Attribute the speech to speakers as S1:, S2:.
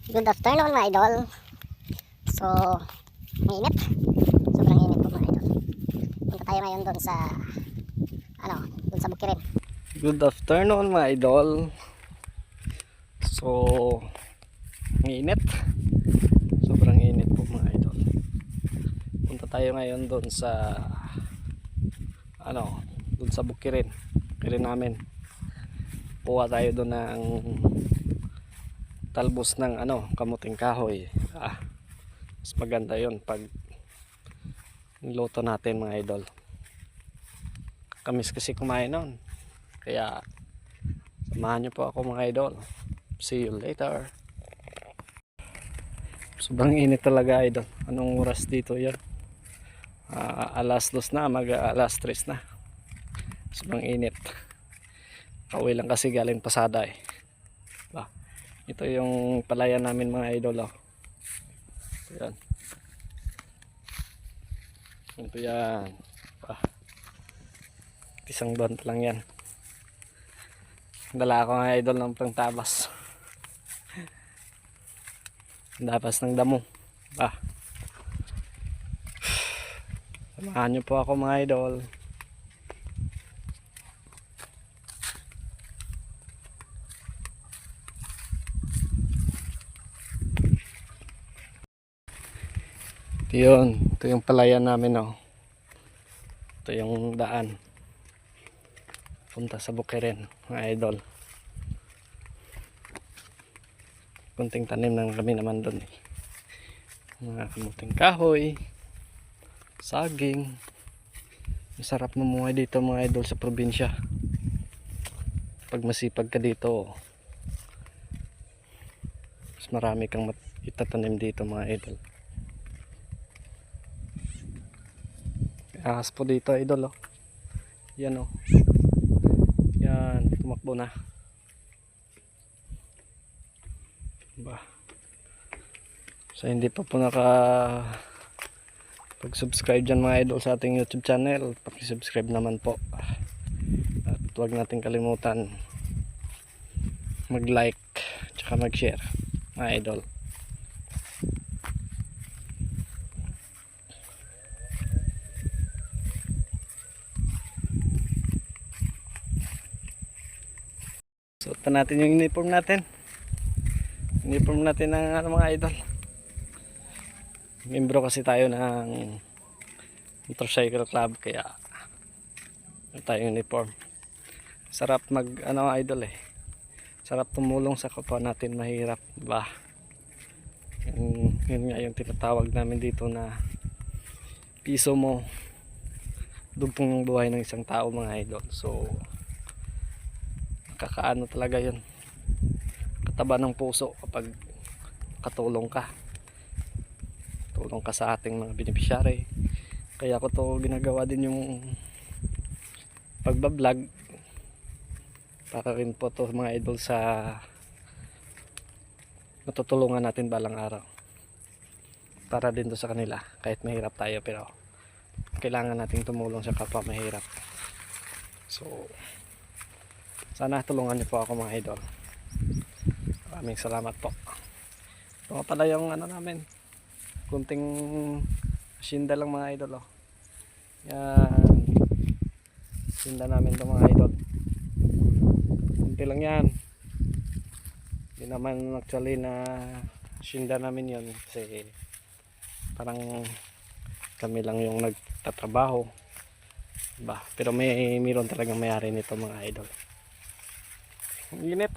S1: Good afternoon mga idol. So, mainit. Sobrang init po mga idol. Punta tayo ngayon doon sa doon sa Bukirin.
S2: Good afternoon mga idol. So, init. Sobrang init po mga idol. Punta tayo ngayon doon sa doon sa Bukirin. Bukirin namin. Kuha tayo doon ng talbos ng kamuting kahoy. Mas maganda 'yon pag niluto natin mga idol. Kamis kasi kumain noon. Kaya samahan niyo po ako mga idol. See you later. Sobrang init talaga idol. Anong oras dito 'yan? Alas 2 na, alas 3 na. Sobrang init. Pauwi lang kasi galing pasada eh. Ito yung palayan namin mga idol. Ayan. Ito yan. Isang bant lang yan. Dala ako mga idol ng pangtabas. Tabas ng damo. Samahan nyo po ako mga idol. Ito yung palayan namin Ito yung daan punta sa Bukirin mga idol. Kunting tanim lang kami naman doon mga kamuting kahoy, saging. Masarap mamuhay dito mga idol sa probinsya. Pag masipag ka dito, mas marami kang itatanim dito mga idol. Ahas po dito idol Yan Yan, tumakbo na. So hindi pa po pag-subscribe dyan mga idol sa ating YouTube channel, paki-subscribe naman po. At huwag natin kalimutan mag-like tsaka mag-share mga idol. Suot na natin yung uniform natin. Uniform natin ng mga idol. Membro kasi tayo ng motorcycle club kaya tayo uniform. Sarap mag idol Sarap tumulong sa kapwa natin mahirap, diba? Yun nga yung tinatawag namin dito na piso mo dugtong ng buhay ng isang tao mga idol. So nakakaano talaga yun, kataba ng puso kapag katulong ka sa ating mga beneficiary. Kaya ko to ginagawa din yung pagbablog para rin po to mga idol sa matutulungan natin balang araw, para din to sa kanila. Kahit mahirap tayo pero kailangan nating tumulong sa kapwa mahirap. So sana tulungan niyo po ako mga idol. Maraming salamat po. Ito pala yung namin, kunting asyenda lang mga idol Yan, asyenda namin ito mga idol. Kunti lang yan. Hindi naman actually na asyenda namin yun kasi parang kami lang yung nagtatrabaho, diba? Pero mayroon talagang mayari nito mga idol. Ang init